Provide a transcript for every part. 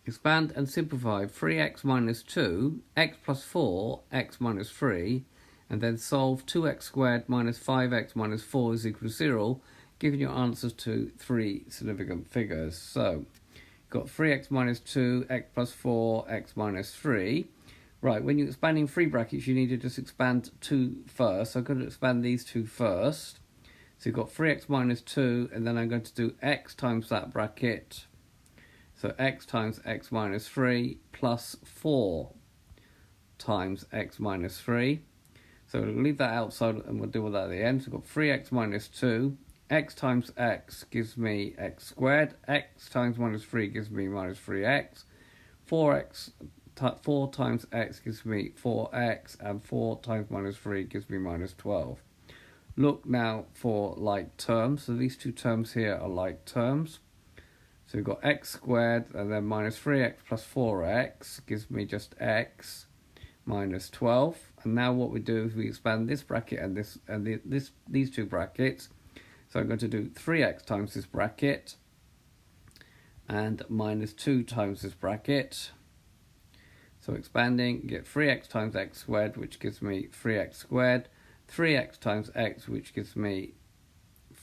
expand and simplify 3x minus 2, x plus 4, x minus 3, and then solve 2x squared minus 5x minus 4 is equal to 0, giving your answers to three significant figures. So, you've got 3x minus 2, x plus 4, x minus 3. Right, when you're expanding three brackets, you need to just expand 2 first. So I'm going to expand these two first. So you've got 3x minus 2, and then I'm going to do x times that bracket. So x times x minus 3 plus 4 times x minus 3. So we'll leave that outside and we'll deal with that at the end. So we've got 3x minus 2. X times x gives me x squared. X times minus 3 gives me minus 3x. 4 times x gives me 4x. And 4 times minus 3 gives me minus 12. Look now for like terms. So these two terms here are like terms. So we've got x squared and then minus 3x plus 4x gives me just x minus 12. And now what we do is we expand this bracket and these two brackets. So I'm going to do 3x times this bracket and minus 2 times this bracket. So expanding, get 3x times x squared, which gives me 3x squared. 3x times x, which gives me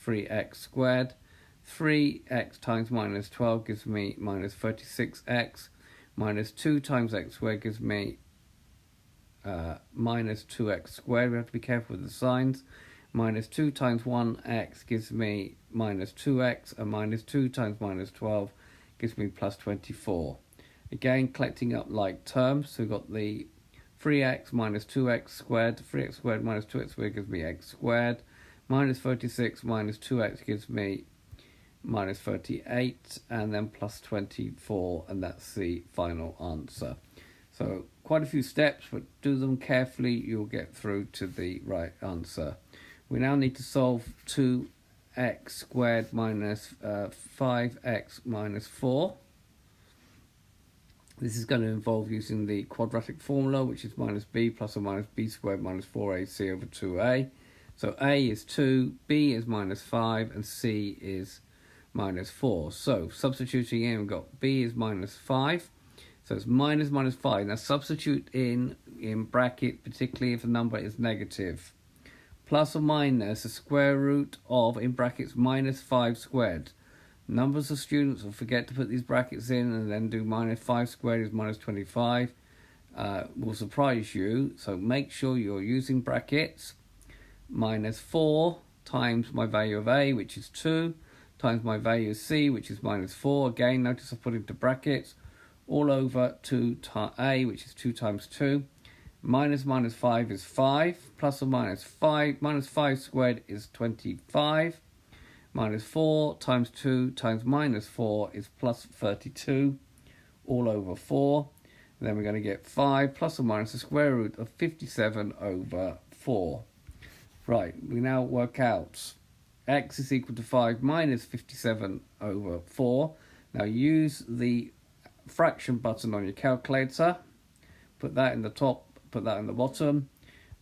3x squared. 3x times minus 12 gives me minus 36x. Minus 2 times x squared gives me minus 2x squared. We have to be careful with the signs. Minus 2 times 1x gives me minus 2x. And minus 2 times minus 12 gives me plus 24. Again, collecting up like terms. So we've got the 3x minus 2x squared. 3x squared minus 2x squared gives me x squared. Minus 36 minus 2x gives me minus 38, and then plus 24, and that's the final answer. So quite a few steps, but do them carefully, you'll get through to the right answer. We now need to solve 2x squared minus 5x minus 4. This is going to involve using the quadratic formula, which is minus b plus or minus b squared minus 4ac over 2a. So a is 2, b is minus 5, and c is minus 4. So substituting in, we've got b is minus 5. So it's minus 5. Now substitute in bracket, particularly if the number is negative. Plus or minus the square root of, in brackets, minus 5 squared. Numbers of students will forget to put these brackets in and then do minus 5 squared is minus 25. Will surprise you. So make sure you're using brackets. Minus 4 times my value of a, which is 2. Times my value of c, which is minus 4. Again, notice I put into brackets. All over 2a, which is 2 times 2. Minus 5 is 5. Plus or minus 5. Minus 5 squared is 25. Minus 4 times 2 times minus 4 is plus 32. All over 4. And then we're going to get 5 plus or minus the square root of 57 over 4. Right, we now work out x is equal to 5 minus 57 over 4. Now use the fraction button on your calculator. Put that in the top, put that in the bottom.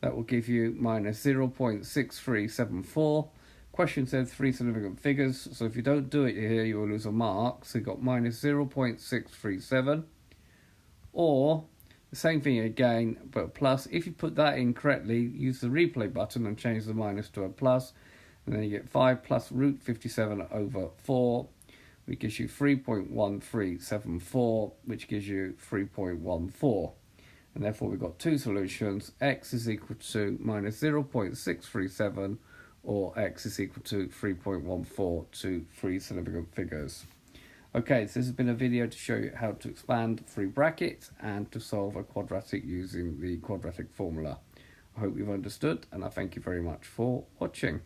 That will give you minus 0.6374. Question said three significant figures. So if you don't do it here, you will lose a mark. So you've got minus 0.637. Or the same thing again, but plus. If you put that in correctly, use the replay button and change the minus to a plus. And then you get 5 plus root 57 over 4, which gives you 3.1374, which gives you 3.14. And therefore we've got two solutions. X is equal to minus 0.637 or x is equal to 3.14 to three significant figures. Okay, so this has been a video to show you how to expand three brackets and to solve a quadratic using the quadratic formula. I hope you've understood, and I thank you very much for watching.